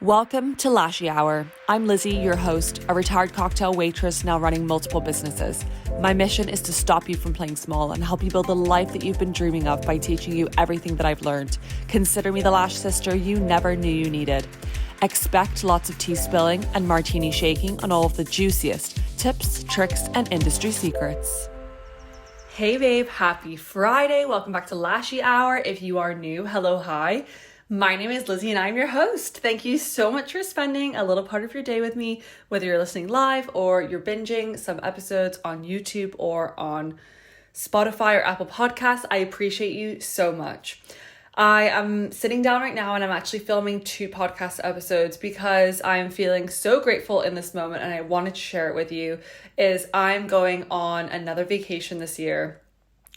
Welcome to LASHY Hour. I'm Lizzie, your host, a retired cocktail waitress now running multiple businesses. My mission is to stop you from playing small and help you build the life that you've been dreaming of by teaching you everything that I've learned. Consider me the Lash sister you never knew you needed. Expect lots of tea spilling and martini shaking on all of the juiciest tips, tricks, and industry secrets. Hey babe, happy Friday. Welcome back to LASHY Hour. If you are new, hello, hi. My name is Lizzie and I'm your host. Thank you so much for spending a little part of your day with me, whether you're listening live or you're binging some episodes on YouTube or on Spotify or Apple Podcasts. I appreciate you so much. I am sitting down right now and I'm actually filming 2 podcast episodes because I'm feeling so grateful in this moment and I wanted to share it with you. I'm going on another vacation this year.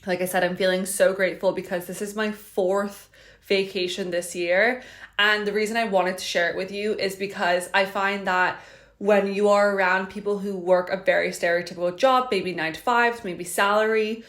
Like I said, I'm feeling so grateful because this is my 4th vacation this year, and the reason I wanted to share it with you is because I find that when you are around people who work a very stereotypical job, maybe 9 to 5, maybe salary,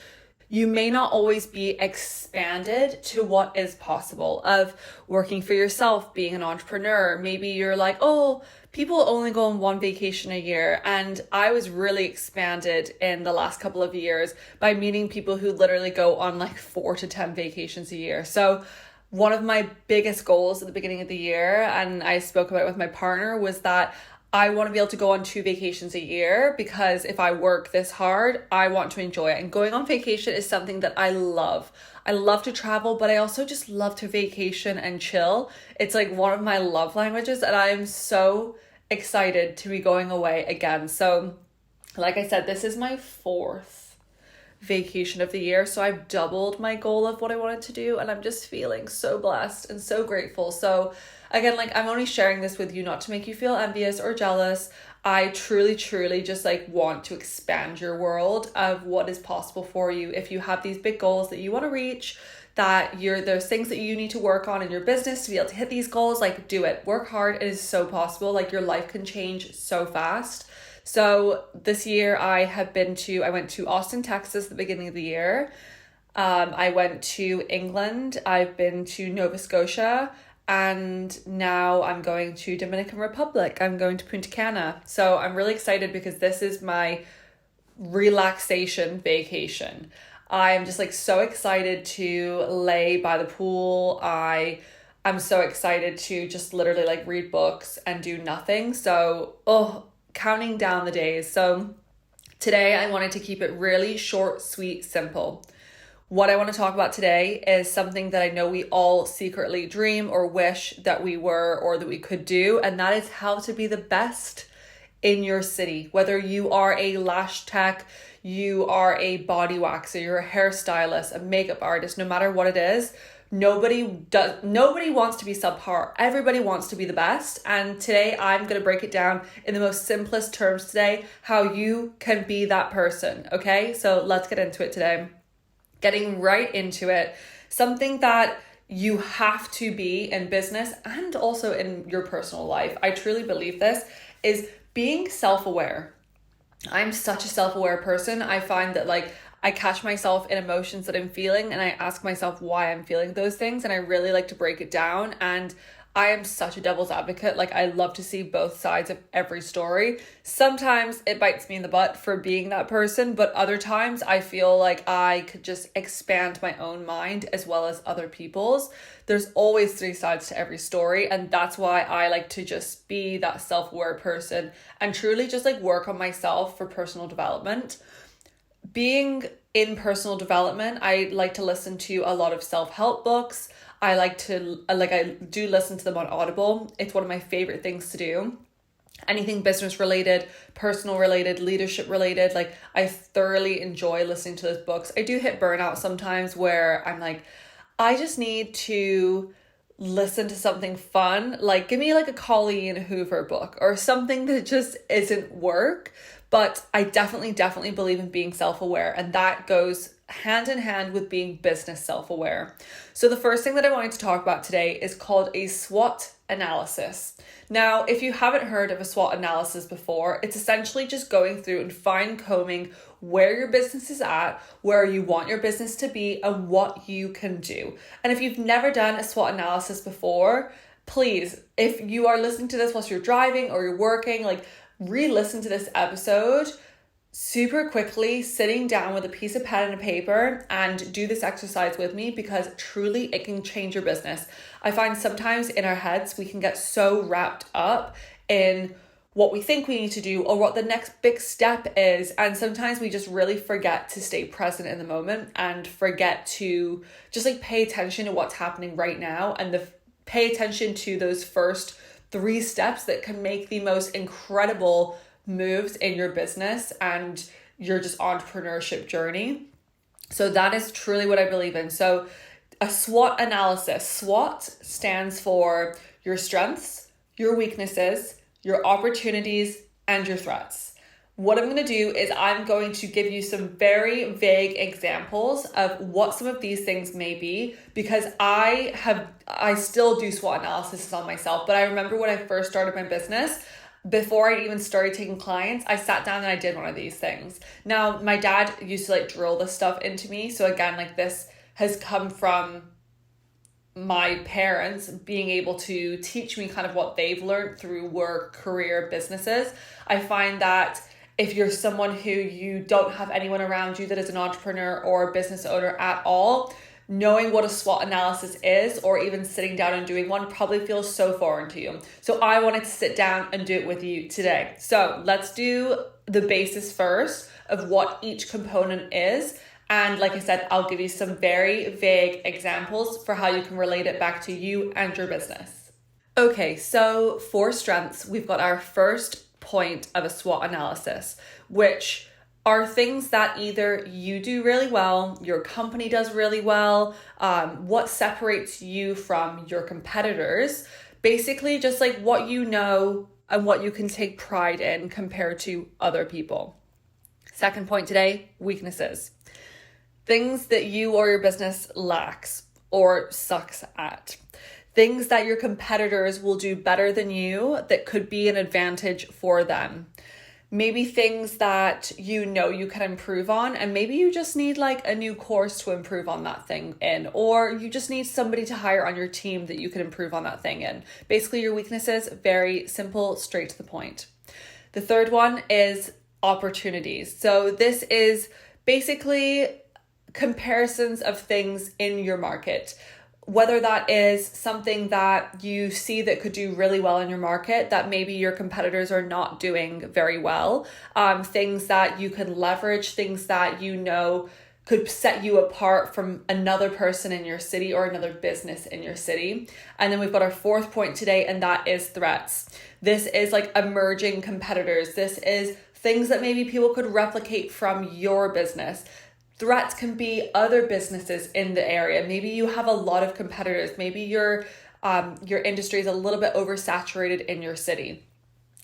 you may not always be expanded to what is possible of working for yourself, being an entrepreneur. Maybe you're like, oh, people only go on 1 vacation a year. And I was really expanded in the last couple of years by meeting people who literally go on like 4 to 10 vacations a year. So one of my biggest goals at the beginning of the year, and I spoke about it with my partner, was that I want to be able to go on 2 vacations a year because if I work this hard, I want to enjoy it. And going on vacation is something that I love. I love to travel, but I also just love to vacation and chill. It's like one of my love languages, and I am so excited to be going away again. So, like I said, this is my 4th vacation of the year, so I've doubled my goal of what I wanted to do, and I'm just feeling so blessed and so grateful. So again, like, I'm only sharing this with you not to make you feel envious or jealous. I truly just like want to expand your world of what is possible for you. If you have these big goals that you want to reach, that there's things that you need to work on in your business to be able to hit these goals, like, do it. Work hard. It is so possible. Like, your life can change so fast. So this year I went to Austin, Texas at the beginning of the year. I went to England. I've been to Nova Scotia, and now I'm going to Dominican Republic. I'm going to Punta Cana. So I'm really excited because this is my relaxation vacation. I'm just like so excited to lay by the pool. I'm so excited to just literally like read books and do nothing. So, counting down the days. So today I wanted to keep it really short, sweet, simple. What I want to talk about today is something that I know we all secretly dream or wish that we were or that we could do, and that is how to be the best in your city. Whether you are a lash tech, you are a body waxer, you're a hairstylist, a makeup artist, no matter what it is, nobody wants to be subpar. Everybody wants to be the best. And today I'm going to break it down in the most simplest terms today, how you can be that person. Okay, so let's get into it today. Getting right into it, something that you have to be in business and also in your personal life, I truly believe this, is being self-aware. I'm such a self-aware person. I find that like I catch myself in emotions that I'm feeling and I ask myself why I'm feeling those things, and I really like to break it down. And I am such a devil's advocate. Like, I love to see both sides of every story. Sometimes it bites me in the butt for being that person, but other times I feel like I could just expand my own mind as well as other people's. There's always 3 sides to every story, and that's why I like to just be that self-aware person and truly just like work on myself for personal development. Being in personal development, I like to listen to a lot of self-help books. I do listen to them on Audible. It's one of my favorite things to do. Anything business related, personal related, leadership related, like I thoroughly enjoy listening to those books. I do hit burnout sometimes where I'm like, I just need to listen to something fun. Like, give me like a Colleen Hoover book or something that just isn't work. But I definitely believe in being self-aware, and that goes hand in hand with being business self-aware. So the first thing that I wanted to talk about today is called a SWOT analysis. Now, if you haven't heard of a SWOT analysis before, it's essentially just going through and fine-combing where your business is at, where you want your business to be, and what you can do. And if you've never done a SWOT analysis before, please, if you are listening to this whilst you're driving or you're working, like re-listen to this episode super quickly, sitting down with a piece of pen and a paper, and do this exercise with me, because truly it can change your business. I find sometimes in our heads, we can get so wrapped up in what we think we need to do or what the next big step is. And sometimes we just really forget to stay present in the moment and forget to just like pay attention to what's happening right now, and pay attention to those first 3 steps that can make the most incredible moves in your business and your just entrepreneurship journey. So that is truly what I believe in. So a SWOT analysis. SWOT stands for your strengths, your weaknesses, your opportunities, and your threats. What I'm going to do is I'm going to give you some very vague examples of what some of these things may be, because I still do SWOT analysis on myself. But I remember when I first started my business, before I even started taking clients, I sat down and I did one of these things. Now, my dad used to like drill this stuff into me. So again, like this has come from my parents being able to teach me kind of what they've learned through work, career, businesses. I find that if you're someone who you don't have anyone around you that is an entrepreneur or a business owner at all, knowing what a SWOT analysis is, or even sitting down and doing one, probably feels so foreign to you. So I wanted to sit down and do it with you today. So let's do the basis first of what each component is. And like I said, I'll give you some very vague examples for how you can relate it back to you and your business. Okay, so for strengths, we've got our first point of a SWOT analysis, which are things that either you do really well, your company does really well, what separates you from your competitors, basically just like what you know and what you can take pride in compared to other people. Second point today, weaknesses. Things that you or your business lacks or sucks at. Things that your competitors will do better than you that could be an advantage for them. Maybe things that you know you can improve on, and maybe you just need like a new course to improve on that thing in, or you just need somebody to hire on your team that you can improve on that thing in. Basically, your weaknesses, very simple, straight to the point. The third one is opportunities. So this is basically comparisons of things in your market. Whether that is something that you see that could do really well in your market that maybe your competitors are not doing very well, things that you can leverage, things that you know could set you apart from another person in your city or another business in your city. And then we've got our fourth point today, and that is threats. This is like emerging competitors. This is things that maybe people could replicate from your business. Threats can be other businesses in the area. Maybe you have a lot of competitors. Maybe your industry is a little bit oversaturated in your city.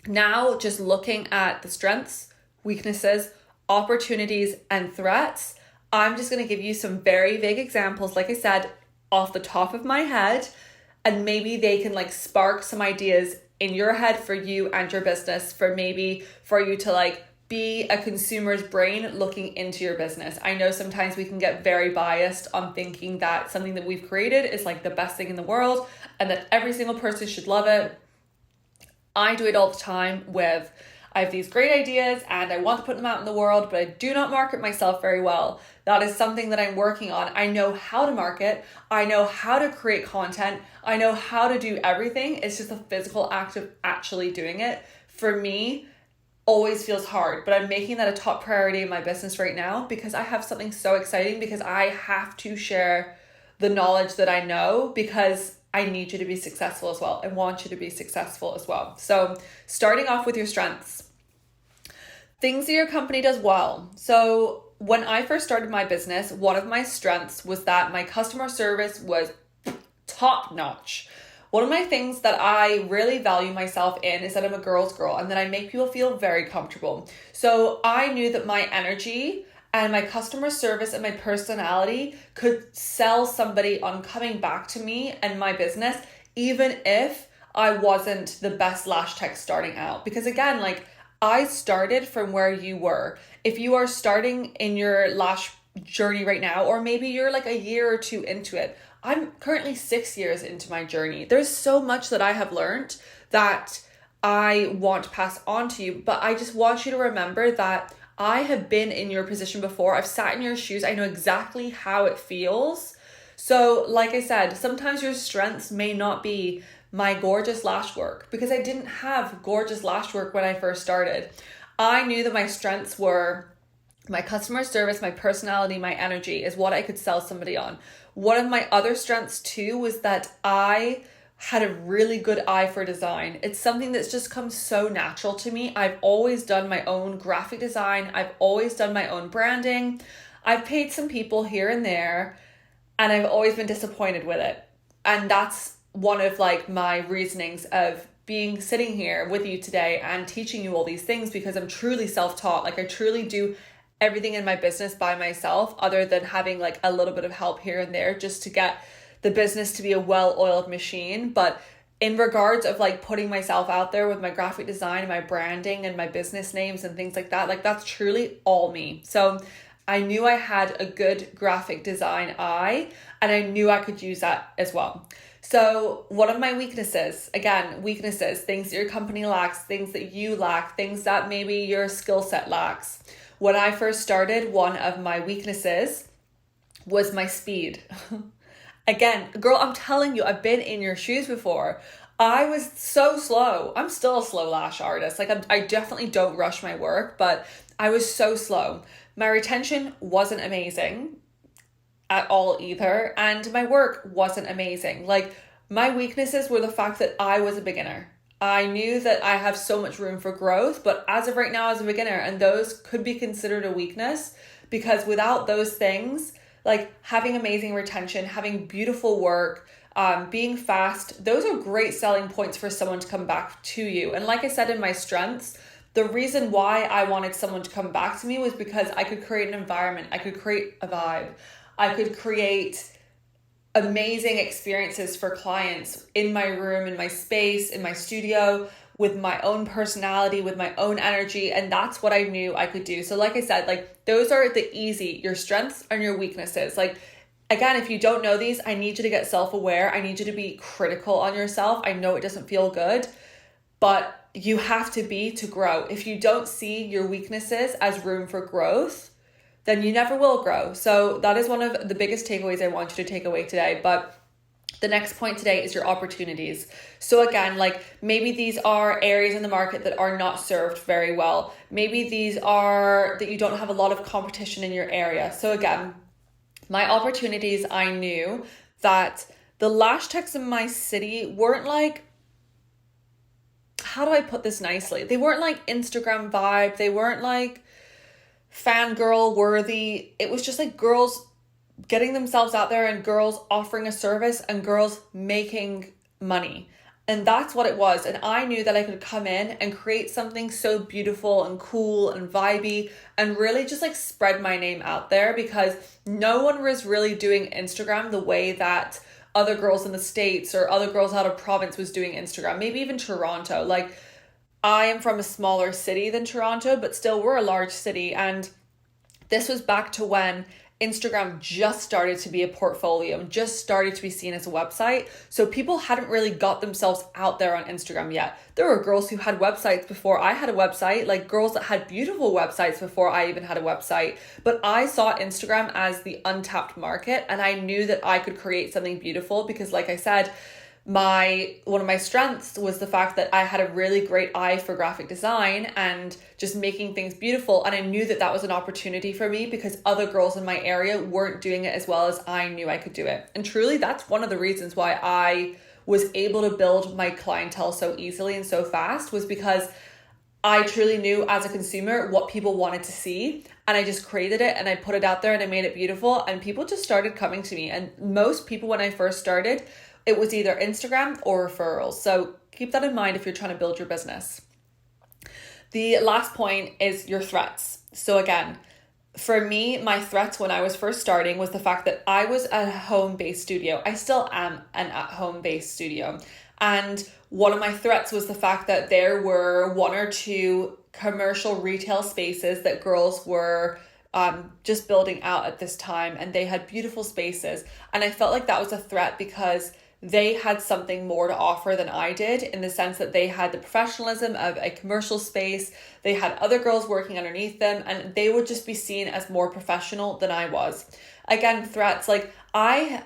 Now, just looking at the strengths, weaknesses, opportunities, and threats, I'm just going to give you some very vague examples, like I said, off the top of my head, and maybe they can like spark some ideas in your head for you and your business, for you to like be a consumer's brain looking into your business. I know sometimes we can get very biased on thinking that something that we've created is like the best thing in the world and that every single person should love it. I do it all the time with, I have these great ideas and I want to put them out in the world, but I do not market myself very well. That is something that I'm working on. I know how to market. I know how to create content. I know how to do everything. It's just a physical act of actually doing it. For me, always feels hard, but I'm making that a top priority in my business right now because I have something so exciting, because I have to share the knowledge that I know, because I need you to be successful as well. I want you to be successful as well. So starting off with your strengths, things that your company does well. So when I first started my business, one of my strengths was that my customer service was top notch. One of my things that I really value myself in is that I'm a girl's girl and that I make people feel very comfortable. So I knew that my energy and my customer service and my personality could sell somebody on coming back to me and my business, even if I wasn't the best lash tech starting out. Because again, like I started from where you were. If you are starting in your lash journey right now, or maybe you're like a year or two into it, I'm currently 6 years into my journey. There's so much that I have learned that I want to pass on to you, but I just want you to remember that I have been in your position before. I've sat in your shoes. I know exactly how it feels. So like I said, sometimes your strengths may not be my gorgeous lash work, because I didn't have gorgeous lash work when I first started. I knew that my strengths were my customer service, my personality, my energy is what I could sell somebody on. One of my other strengths too was that I had a really good eye for design. It's something that's just come so natural to me. I've always done my own graphic design. I've always done my own branding. I've paid some people here and there, and I've always been disappointed with it. And that's one of like my reasonings of sitting here with you today and teaching you all these things, because I'm truly self-taught. Like I truly do everything in my business by myself, other than having like a little bit of help here and there just to get the business to be a well-oiled machine. But in regards of like putting myself out there with my graphic design and my branding and my business names and things like that, like that's truly all me. So I knew I had a good graphic design eye, and I knew I could use that as well. So one of my weaknesses, again, weaknesses, things that your company lacks, things that you lack, things that maybe your skill set lacks. When I first started, one of my weaknesses was my speed. Again, girl, I'm telling you, I've been in your shoes before. I was so slow. I'm still a slow lash artist. Like I definitely don't rush my work, but I was so slow. My retention wasn't amazing at all either. And my work wasn't amazing. Like my weaknesses were the fact that I was a beginner. I knew that I have so much room for growth, but as of right now, as a beginner, and those could be considered a weakness, because without those things, like having amazing retention, having beautiful work, being fast, those are great selling points for someone to come back to you. And like I said, in my strengths, the reason why I wanted someone to come back to me was because I could create an environment, I could create a vibe, I could create amazing experiences for clients in my room, in my space, in my studio, with my own personality, with my own energy. And that's what I knew I could do. So like I said, like those are your strengths and your weaknesses. Like, again, if you don't know these, I need you to get self-aware. I need you to be critical on yourself. I know it doesn't feel good, but you have to be to grow. If you don't see your weaknesses as room for growth, then you never will grow. So that is one of the biggest takeaways I want you to take away today. But the next point today is your opportunities. So again, like maybe these are areas in the market that are not served very well. Maybe these are that you don't have a lot of competition in your area. So again, my opportunities, I knew that the lash techs in my city weren't like, how do I put this nicely? They weren't like Instagram vibe. They weren't like fangirl worthy. It was just like girls getting themselves out there and girls offering a service and girls making money. And that's what it was. And I knew that I could come in and create something so beautiful and cool and vibey and really just like spread my name out there, because no one was really doing Instagram the way that other girls in the States or other girls out of province was doing Instagram. Maybe even Toronto. Like I am from a smaller city than Toronto, but still we're a large city. And this was back to when Instagram just started to be a portfolio, just started to be seen as a website. So people hadn't really got themselves out there on Instagram yet. There were girls who had websites before I had a website, like girls that had beautiful websites before I even had a website. But I saw Instagram as the untapped market, and I knew that I could create something beautiful because, like I said, one of my strengths was the fact that I had a really great eye for graphic design and just making things beautiful. And I knew that that was an opportunity for me because other girls in my area weren't doing it as well as I knew I could do it. And truly, that's one of the reasons why I was able to build my clientele so easily and so fast, was because I truly knew as a consumer what people wanted to see, and I just created it and I put it out there and I made it beautiful, and people just started coming to me. And most people, when I first started, it was either Instagram or referrals. So keep that in mind if you're trying to build your business. The last point is your threats. So again, for me, my threats when I was first starting was the fact that I was a home-based studio. I still am an at-home-based studio. And one of my threats was the fact that there were one or two commercial retail spaces that girls were just building out at this time, and they had beautiful spaces. And I felt like that was a threat because they had something more to offer than I did, in the sense that they had the professionalism of a commercial space. They had other girls working underneath them, and they would just be seen as more professional than I was. Again, threats. Like I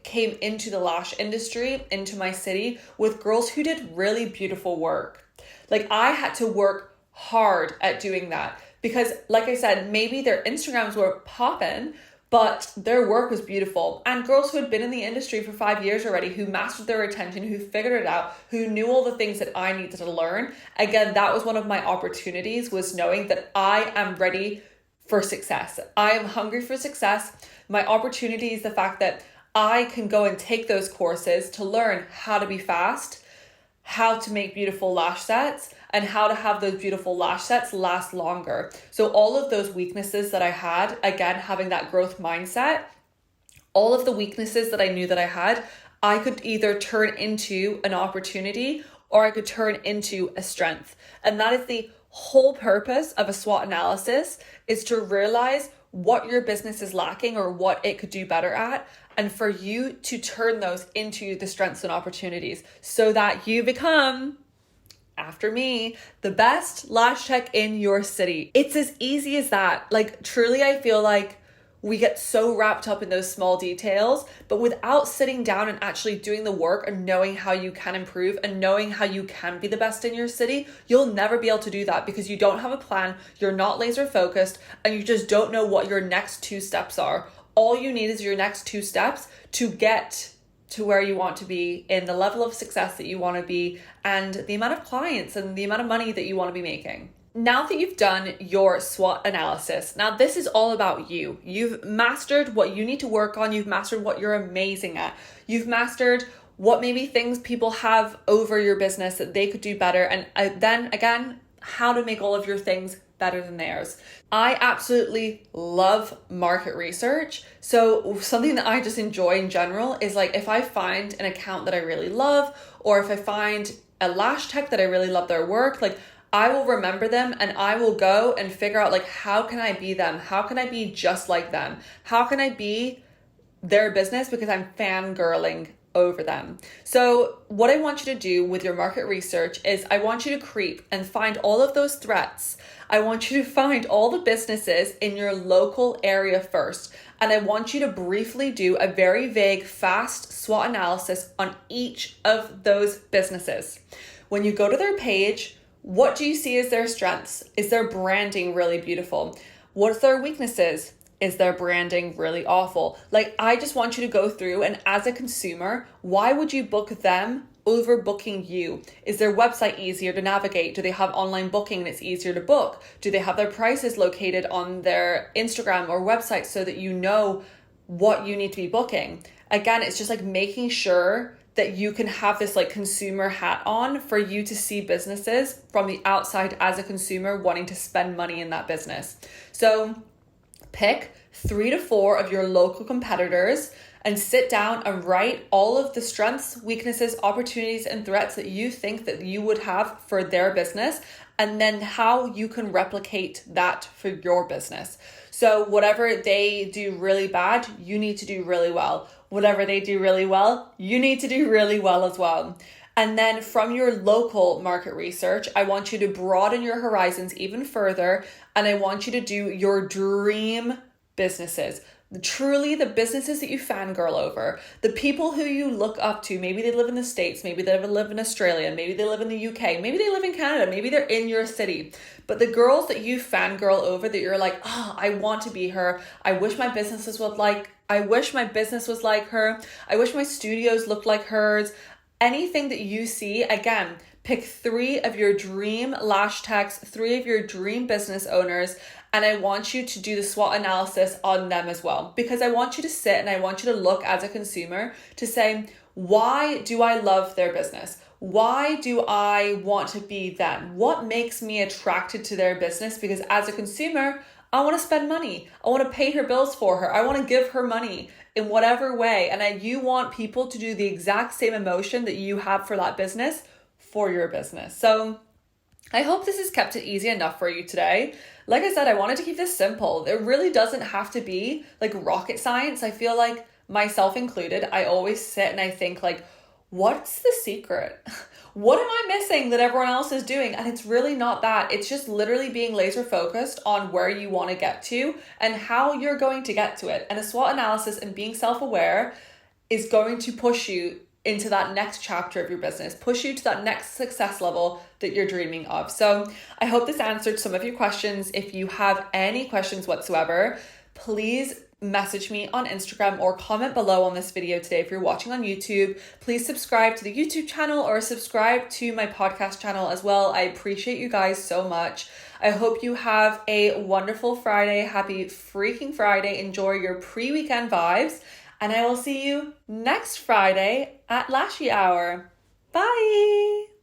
came into the lash industry, into my city, with girls who did really beautiful work. Like I had to work hard at doing that because, like I said, maybe their Instagrams were popping, but their work was beautiful. And girls who had been in the industry for 5 years already, who mastered their attention, who figured it out, who knew all the things that I needed to learn. Again, that was one of my opportunities, was knowing that I am ready for success. I am hungry for success. My opportunity is the fact that I can go and take those courses to learn how to be fast, how to make beautiful lash sets, and how to have those beautiful lash sets last longer. So all of those weaknesses that I had, again, having that growth mindset, all of the weaknesses that I knew that I had, I could either turn into an opportunity or I could turn into a strength. And that is the whole purpose of a SWOT analysis, is to realize what your business is lacking or what it could do better at, and for you to turn those into the strengths and opportunities so that you become, after me, the best lash tech in your city. It's as easy as that. Like truly, I feel like we get so wrapped up in those small details, but without sitting down and actually doing the work and knowing how you can improve and knowing how you can be the best in your city, you'll never be able to do that because you don't have a plan, you're not laser focused, and you just don't know what your next 2 steps are. All you need is your next 2 steps to get to where you want to be, in the level of success that you want to be, and the amount of clients and the amount of money that you want to be making. Now that you've done your SWOT analysis, now this is all about you. You've mastered what you need to work on. You've mastered what you're amazing at. You've mastered what maybe things people have over your business that they could do better. And then again, how to make all of your things better than theirs. I absolutely love market research. So something that I just enjoy in general is like, if I find an account that I really love, or if I find a lash tech that I really love their work, like I will remember them and I will go and figure out like, how can I be them? How can I be just like them? How can I be their business because I'm fangirling over them? So what I want you to do with your market research is I want you to creep and find all of those threats. I want you to find all the businesses in your local area first. And I want you to briefly do a very vague, fast SWOT analysis on each of those businesses. When you go to their page, what do you see as their strengths? Is their branding really beautiful? What's their weaknesses? Is their branding really awful? Like, I just want you to go through, and as a consumer, why would you book them over booking you? Is their website easier to navigate? Do they have online booking and it's easier to book? Do they have their prices located on their Instagram or website so that you know what you need to be booking? Again, it's just like making sure that you can have this like consumer hat on for you to see businesses from the outside as a consumer wanting to spend money in that business. So pick 3 to 4 of your local competitors and sit down and write all of the strengths, weaknesses, opportunities, and threats that you think that you would have for their business, and then how you can replicate that for your business. So whatever they do really bad, you need to do really well. Whatever they do really well, you need to do really well as well. And then from your local market research, I want you to broaden your horizons even further, and I want you to do your dream businesses. Truly the businesses that you fangirl over, the people who you look up to. Maybe they live in the States, maybe they live in Australia, maybe they live in the UK, maybe they live in Canada, maybe they're in your city. But the girls that you fangirl over, that you're like, oh, I want to be her. I wish my business was like her. I wish my studios looked like hers. Anything that you see, again, pick 3 of your dream lash techs, 3 of your dream business owners, and I want you to do the SWOT analysis on them as well. Because I want you to sit and I want you to look as a consumer to say, why do I love their business? Why do I want to be them? What makes me attracted to their business? Because as a consumer, I want to spend money. I want to pay her bills for her. I want to give her money in whatever way. And you want people to do the exact same emotion that you have for that business for your business. So I hope this has kept it easy enough for you today. Like I said, I wanted to keep this simple. It really doesn't have to be like rocket science. I feel like, myself included, I always sit and I think like, what's the secret? What am I missing that everyone else is doing? And it's really not that. It's just literally being laser focused on where you want to get to and how you're going to get to it. And a SWOT analysis and being self-aware is going to push you into that next chapter of your business, push you to that next success level that you're dreaming of. So I hope this answered some of your questions. If you have any questions whatsoever, please message me on Instagram or comment below on this video today. If you're watching on YouTube, please subscribe to the YouTube channel or subscribe to my podcast channel as well. I appreciate you guys so much. I hope you have a wonderful Friday. Happy freaking Friday. Enjoy your pre-weekend vibes. And I will see you next Friday at Lashy Hour. Bye.